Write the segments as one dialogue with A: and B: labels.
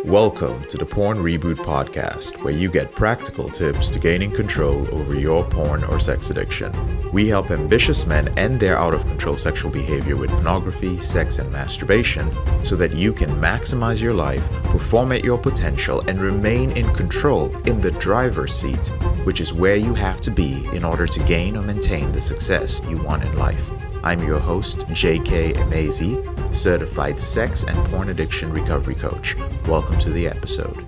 A: Welcome to the Porn Reboot podcast, where you get practical tips to gaining control over your porn or sex addiction. We help ambitious men end their out-of-control sexual behavior with pornography, sex, and masturbation so that you can maximize your life, perform at your potential, and remain in control in the driver's seat, which is where you have to be in order to gain or maintain the success you want in life. I'm your host, J.K. Emezi, certified sex and porn addiction recovery coach. Welcome to the episode.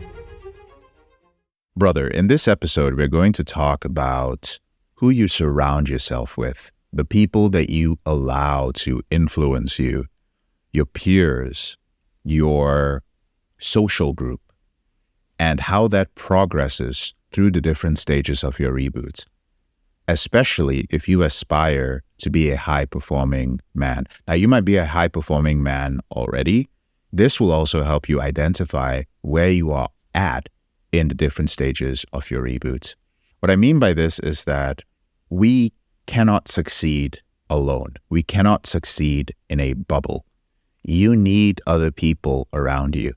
B: Brother, in this episode, we're going to talk about who you surround yourself with, the people that you allow to influence you, your peers, your social group, and how that progresses through the different stages of your reboot, especially if you aspire to be a high-performing man. Now, you might be a high-performing man already. This will also help you identify where you are at in the different stages of your reboot. What I mean by this is that we cannot succeed alone. We cannot succeed in a bubble. You need other people around you.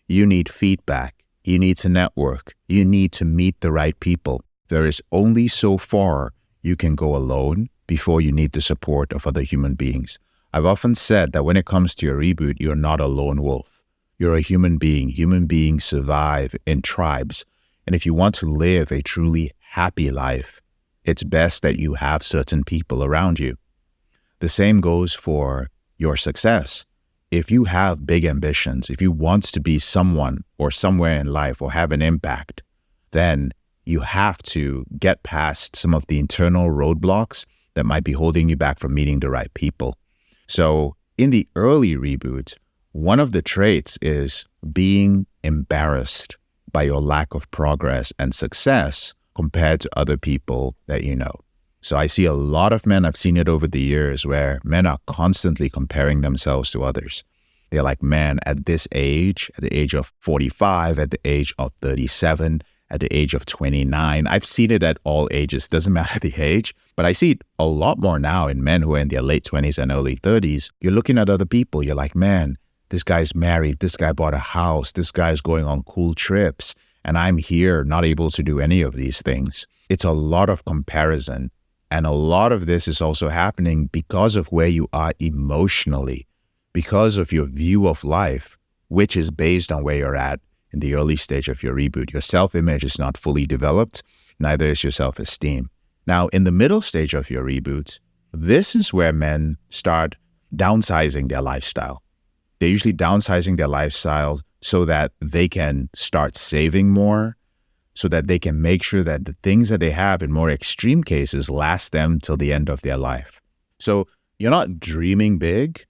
B: You need feedback. You need to network. You need to meet the right people. There is only so far you can go alone before you need the support of other human beings. I've often said that when it comes to your reboot, you're not a lone wolf. You're a human being. Human beings survive in tribes. And if you want to live a truly happy life, it's best that you have certain people around you. The same goes for your success. If you have big ambitions, if you want to be someone or somewhere in life or have an impact, then you have to get past some of the internal roadblocks that might be holding you back from meeting the right people. So in the early reboot, one of the traits is being embarrassed by your lack of progress and success compared to other people that you know. So I see a lot of men, I've seen it over the years, where men are constantly comparing themselves to others. They're like, man, at this age, at the age of 45, at the age of 37, at the age of 29. I've seen it at all ages, doesn't matter the age, but I see it a lot more now in men who are in their late 20s and early 30s. You're looking at other people, you're like, man, this guy's married, this guy bought a house, this guy's going on cool trips, and I'm here not able to do any of these things. It's a lot of comparison, and a lot of this is also happening because of where you are emotionally, because of your view of life, which is based on where you're at in the early stage of your reboot. Your self-image is not fully developed, neither is your self-esteem. Now, in the middle stage of your reboot, this is where men start downsizing their lifestyle. They're usually downsizing their lifestyle so that they can start saving more, so that they can make sure that the things that they have in more extreme cases last them till the end of their life. So you're not dreaming big,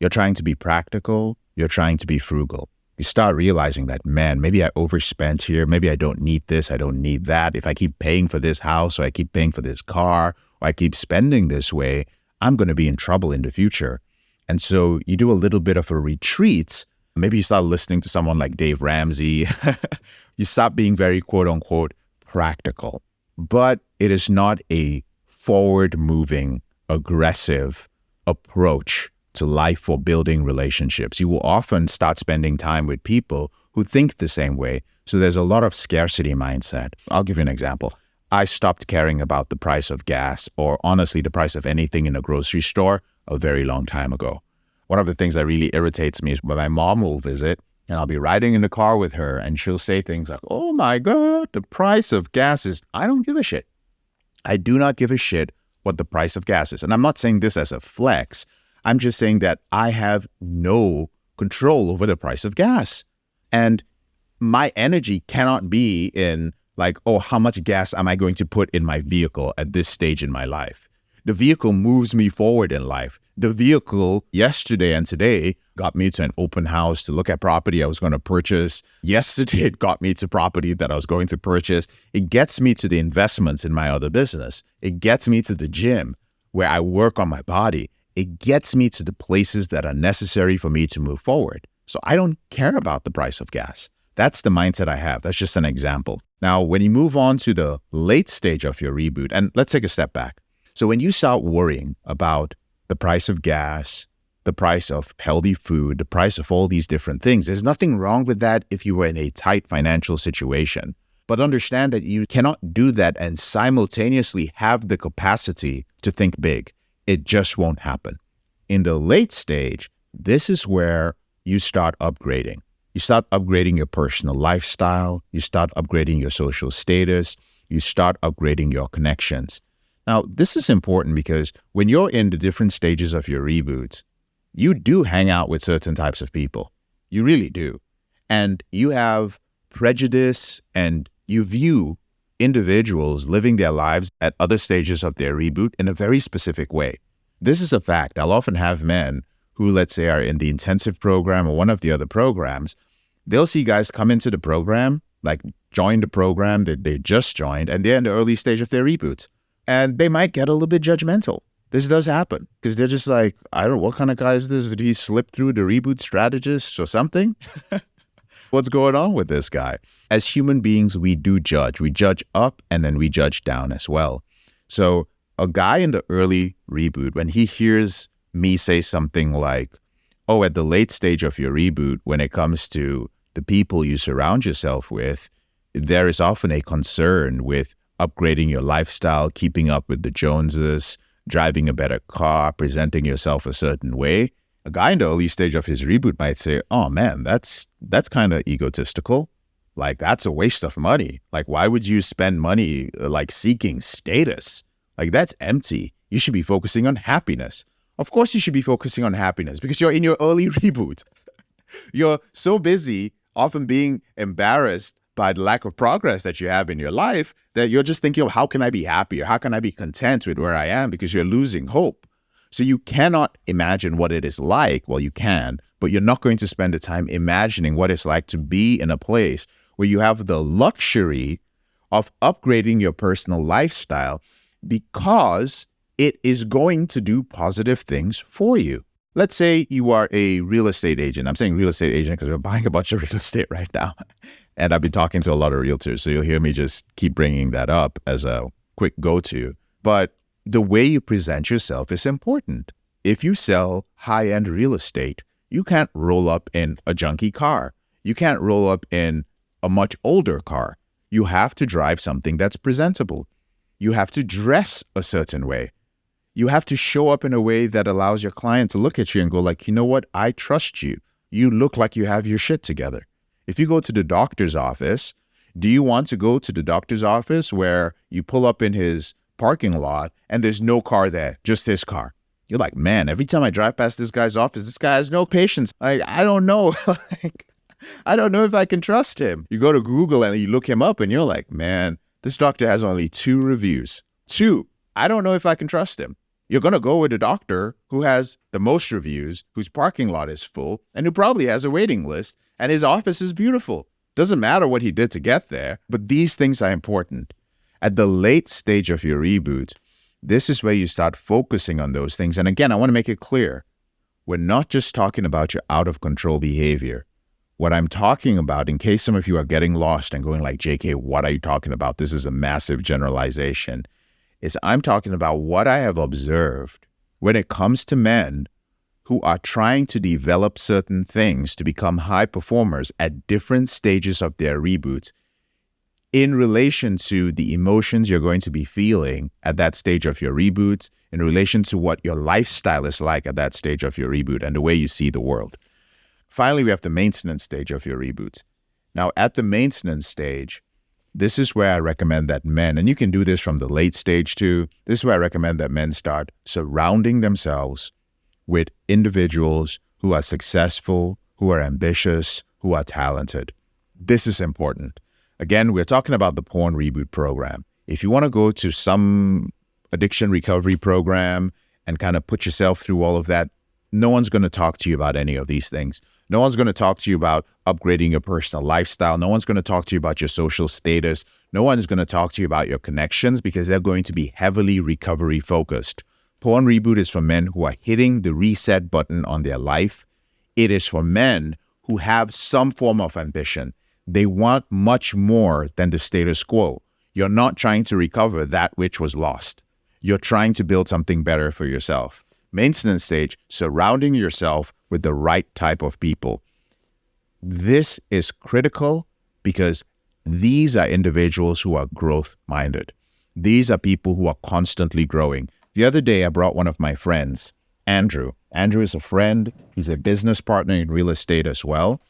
B: you're trying to be practical, you're trying to be frugal. You start realizing that, man, maybe I overspent here. Maybe I don't need this. I don't need that. If I keep paying for this house, or I keep paying for this car, or I keep spending this way, I'm going to be in trouble in the future. And so you do a little bit of a retreat. Maybe you start listening to someone like Dave Ramsey. You stop being very quote unquote practical. But it is not a forward-moving, aggressive approach to life for building relationships. You will often start spending time with people who think the same way. So there's a lot of scarcity mindset. I'll give you an example. I stopped caring about the price of gas, or honestly, the price of anything in a grocery store, a very long time ago. One of the things that really irritates me is when my mom will visit and I'll be riding in the car with her and she'll say things like, oh my God, the price of gas is, I don't give a shit. I do not give a shit what the price of gas is. And I'm not saying this as a flex. I'm just saying that I have no control over the price of gas. And my energy cannot be in like, oh, how much gas am I going to put in my vehicle at this stage in my life? The vehicle moves me forward in life. The vehicle yesterday and today got me to an open house to look at property I was going to purchase. Yesterday, it got me to property that I was going to purchase. It gets me to the investments in my other business. It gets me to the gym where I work on my body. It gets me to the places that are necessary for me to move forward. So I don't care about the price of gas. That's the mindset I have. That's just an example. Now, when you move on to the late stage of your reboot, and let's take a step back. So when you start worrying about the price of gas, the price of healthy food, the price of all these different things. There's nothing wrong with that if you were in a tight financial situation. But understand that you cannot do that and simultaneously have the capacity to think big. It just won't happen. In the late stage, this is where you start upgrading. You start upgrading your personal lifestyle. You start upgrading your social status. You start upgrading your connections. Now, this is important because when you're in the different stages of your reboots, you do hang out with certain types of people. You really do. And you have prejudice and you view individuals living their lives at other stages of their reboot in a very specific way. This is a fact. I'll often have men who, let's say, are in the intensive program or one of the other programs. They'll see guys come into the program, like join the program that they just joined, and they're in the early stage of their reboot. And they might get a little bit judgmental. This does happen because they're just like, I don't know, what kind of guy is this? Did he slip through the reboot strategist or something? What's going on with this guy? As human beings, we do judge. We judge up and then we judge down as well. So a guy in the early reboot, when he hears me say something like, oh, at the late stage of your reboot, when it comes to the people you surround yourself with, there is often a concern with upgrading your lifestyle, keeping up with the Joneses, driving a better car, presenting yourself a certain way. A guy in the early stage of his reboot might say, oh man, that's kind of egotistical. Like, that's a waste of money. Like, why would you spend money like seeking status? Like, that's empty. You should be focusing on happiness. Of course you should be focusing on happiness because you're in your early reboot. You're so busy often being embarrassed by the lack of progress that you have in your life that you're just thinking of how can I be happy or how can I be content with where I am because you're losing hope. So you cannot imagine what it is like. Well, you can, but you're not going to spend the time imagining what it's like to be in a place where you have the luxury of upgrading your personal lifestyle because it is going to do positive things for you. Let's say you are a real estate agent. I'm saying real estate agent because we're buying a bunch of real estate right now. And I've been talking to a lot of realtors, so you'll hear me just keep bringing that up as a quick go-to. But the way you present yourself is important. If you sell high-end real estate, you can't roll up in a junky car. You can't roll up in a much older car. You have to drive something that's presentable. You have to dress a certain way. You have to show up in a way that allows your client to look at you and go like, you know what? I trust you. You look like you have your shit together. If you go to the doctor's office, do you want to go to the doctor's office where you pull up in his parking lot and there's no car there, just his car? You're like, man, every time I drive past this guy's office, this guy has no patience. I don't know. I don't know if I can trust him. You go to Google and you look him up and you're like, man, this doctor has only 2 reviews. 2. I don't know if I can trust him. You're going to go with a doctor who has the most reviews, whose parking lot is full, and who probably has a waiting list, and his office is beautiful. Doesn't matter what he did to get there, but these things are important. At the late stage of your reboot, this is where you start focusing on those things. And again, I want to make it clear, we're not just talking about your out-of-control behavior. What I'm talking about, in case some of you are getting lost and going like, JK, what are you talking about? This is a massive generalization. Is I'm talking about what I have observed when it comes to men who are trying to develop certain things to become high performers at different stages of their reboots in relation to the emotions you're going to be feeling at that stage of your reboots, in relation to what your lifestyle is like at that stage of your reboot and the way you see the world. Finally, we have the maintenance stage of your reboots. Now, at the maintenance stage, this is where I recommend that men, and you can do this from the late stage too, this is where I recommend that men start surrounding themselves with individuals who are successful, who are ambitious, who are talented. This is important. Again, we're talking about the Porn Reboot program. If you want to go to some addiction recovery program and kind of put yourself through all of that, no one's going to talk to you about any of these things. No one's going to talk to you about upgrading your personal lifestyle. No one's going to talk to you about your social status. No one is going to talk to you about your connections because they're going to be heavily recovery focused. Porn Reboot is for men who are hitting the reset button on their life. It is for men who have some form of ambition. They want much more than the status quo. You're not trying to recover that which was lost. You're trying to build something better for yourself. Maintenance stage, surrounding yourself with the right type of people. This is critical because these are individuals who are growth-minded. These are people who are constantly growing. The other day, I brought one of my friends, Andrew. Andrew is a friend. He's a business partner in real estate as well.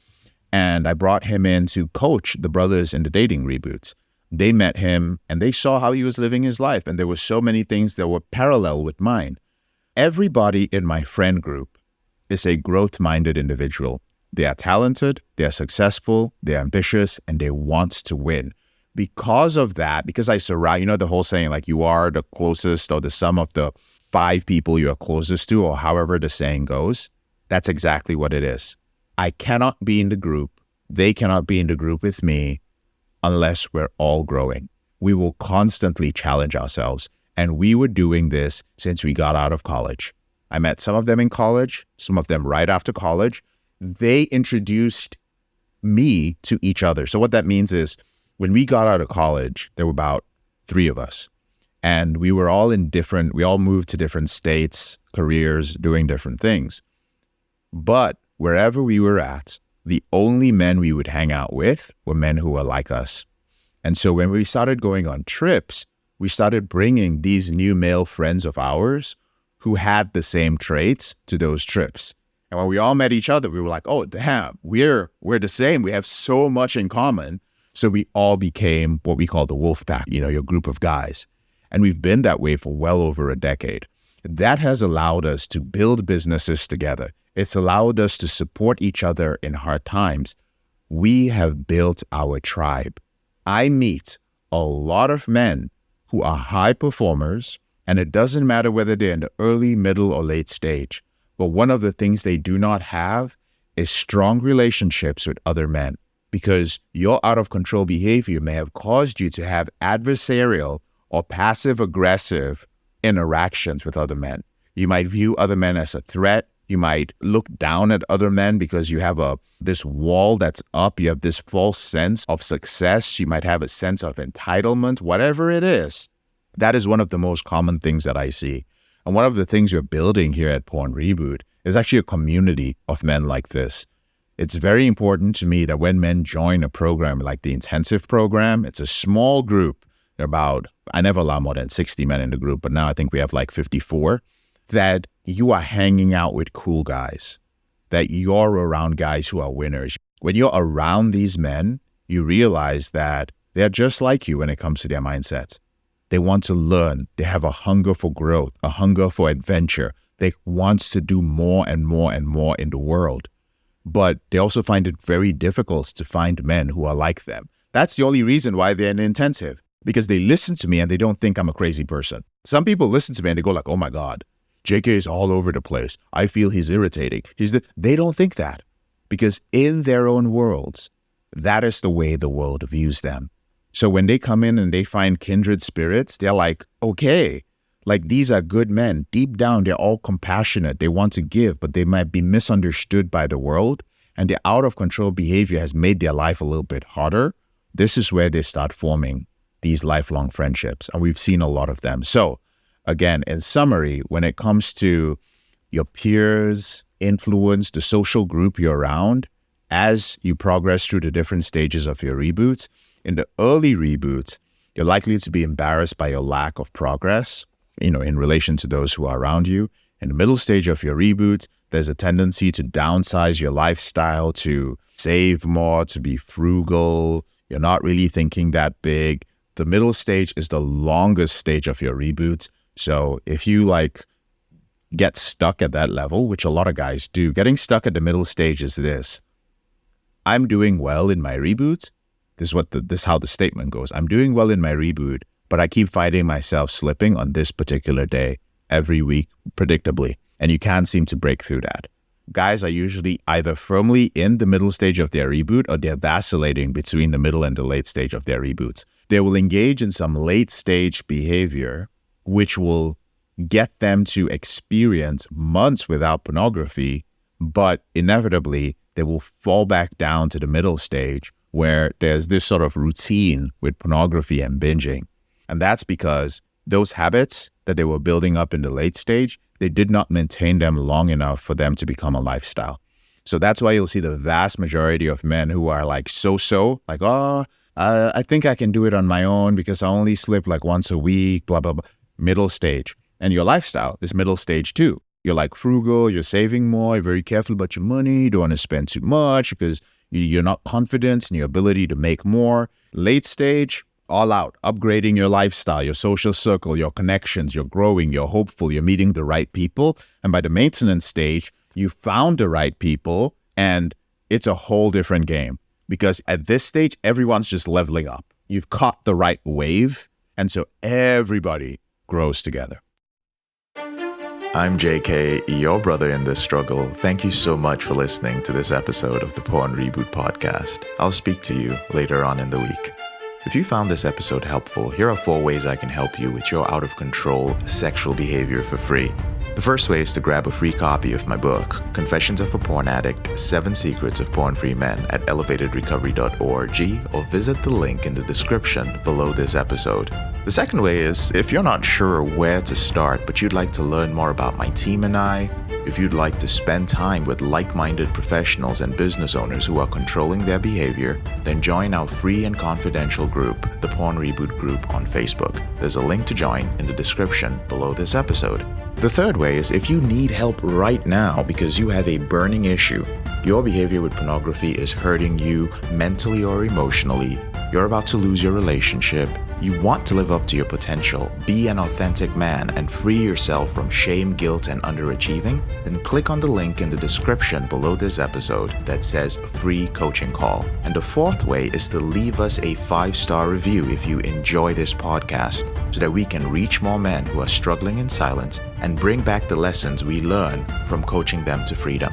B: And I brought him in to coach the brothers in the dating reboots. They met him and they saw how he was living his life. And there were so many things that were parallel with mine. Everybody in my friend group is a growth-minded individual. They are talented, they are successful, they're ambitious, and they want to win. Because of that, because I surround, the whole saying, like you are the closest or the sum of the 5 people you are closest to, or however the saying goes, that's exactly what it is. I cannot be in the group, they cannot be in the group with me unless we're all growing. We will constantly challenge ourselves. And we were doing this since we got out of college. I met some of them in college, some of them right after college. They introduced me to each other. So what that means is when we got out of college, there were about 3 of us. And we were all we all moved to different states, careers, doing different things. But wherever we were at, the only men we would hang out with were men who were like us. And so when we started going on trips, we started bringing these new male friends of ours who had the same traits to those trips. And when we all met each other, we were like, oh, damn, we're the same. We have so much in common. So we all became what we call the wolf pack, your group of guys. And we've been that way for well over a decade. That has allowed us to build businesses together. It's allowed us to support each other in hard times. We have built our tribe. I meet a lot of men who are high performers, and it doesn't matter whether they're in the early, middle, or late stage. But one of the things they do not have is strong relationships with other men, because your out-of-control behavior may have caused you to have adversarial or passive-aggressive interactions with other men. You might view other men as a threat. You might look down at other men because you have this wall that's up. You have this false sense of success. You might have a sense of entitlement, whatever it is. That is one of the most common things that I see. And one of the things we're building here at Porn Reboot is actually a community of men like this. It's very important to me that when men join a program like the intensive program, it's a small group. I never allow more than 60 men in the group, but now I think we have like 54, that you are hanging out with cool guys, that you're around guys who are winners. When you're around these men, you realize that they're just like you when it comes to their mindset. They want to learn. They have a hunger for growth, a hunger for adventure. They want to do more and more and more in the world. But they also find it very difficult to find men who are like them. That's the only reason why they're in intensive, because they listen to me and they don't think I'm a crazy person. Some people listen to me and they go like, oh my God, JK is all over the place. I feel he's irritating. They don't think that, because in their own worlds, that is the way the world views them. So when they come in and they find kindred spirits, they're like, okay, like these are good men. Deep down, they're all compassionate. They want to give, but they might be misunderstood by the world. And their out of control behavior has made their life a little bit harder. This is where they start forming these lifelong friendships. And we've seen a lot of them. So again, in summary, when it comes to your peers, influence, the social group you're around, as you progress through the different stages of your reboots, in the early reboots, you're likely to be embarrassed by your lack of progress, in relation to those who are around you. In the middle stage of your reboot, there's a tendency to downsize your lifestyle, to save more, to be frugal. You're not really thinking that big. The middle stage is the longest stage of your reboot. So if you get stuck at that level, which a lot of guys do, getting stuck at the middle stage is this: I'm doing well in my reboot. This is how the statement goes. I'm doing well in my reboot, but I keep finding myself slipping on this particular day every week, predictably. And you can't seem to break through that. Guys are usually either firmly in the middle stage of their reboot or they're vacillating between the middle and the late stage of their reboots. They will engage in some late stage behavior, which will get them to experience months without pornography, but inevitably they will fall back down to the middle stage where there's this sort of routine with pornography and binging. And that's because those habits that they were building up in the late stage, they did not maintain them long enough for them to become a lifestyle. So that's why you'll see the vast majority of men who are like so-so, like, I think I can do it on my own because I only sleep like once a week, blah, blah, blah. Middle stage. And your lifestyle is middle stage too. You're like frugal, you're saving more, you're very careful about your money, you don't want to spend too much because you're not confident in your ability to make more. Late stage, all out, upgrading your lifestyle, your social circle, your connections, you're growing, you're hopeful, you're meeting the right people. And by the maintenance stage, you found the right people and it's a whole different game. Because at this stage, everyone's just leveling up. You've caught the right wave, and so everybody grows together.
A: I'm JK, your brother in this struggle. Thank you so much for listening to this episode of the Porn Reboot podcast. I'll speak to you later on in the week. If you found this episode helpful, here are 4 ways I can help you with your out-of-control sexual behavior for free. The first way is to grab a free copy of my book, Confessions of a Porn Addict, 7 Secrets of Porn-Free Men at elevatedrecovery.org, or visit the link in the description below this episode. The second way is, if you're not sure where to start, but you'd like to learn more about my team and I, if you'd like to spend time with like-minded professionals and business owners who are controlling their behavior, then join our free and confidential group, the Porn Reboot Group on Facebook. There's a link to join in the description below this episode. The third way is if you need help right now because you have a burning issue, your behavior with pornography is hurting you mentally or emotionally, you're about to lose your relationship, you want to live up to your potential, be an authentic man, and free yourself from shame, guilt, and underachieving, then click on the link in the description below this episode that says free coaching call. And the fourth way is to leave us a 5-star review if you enjoy this podcast, so that we can reach more men who are struggling in silence and bring back the lessons we learn from coaching them to freedom.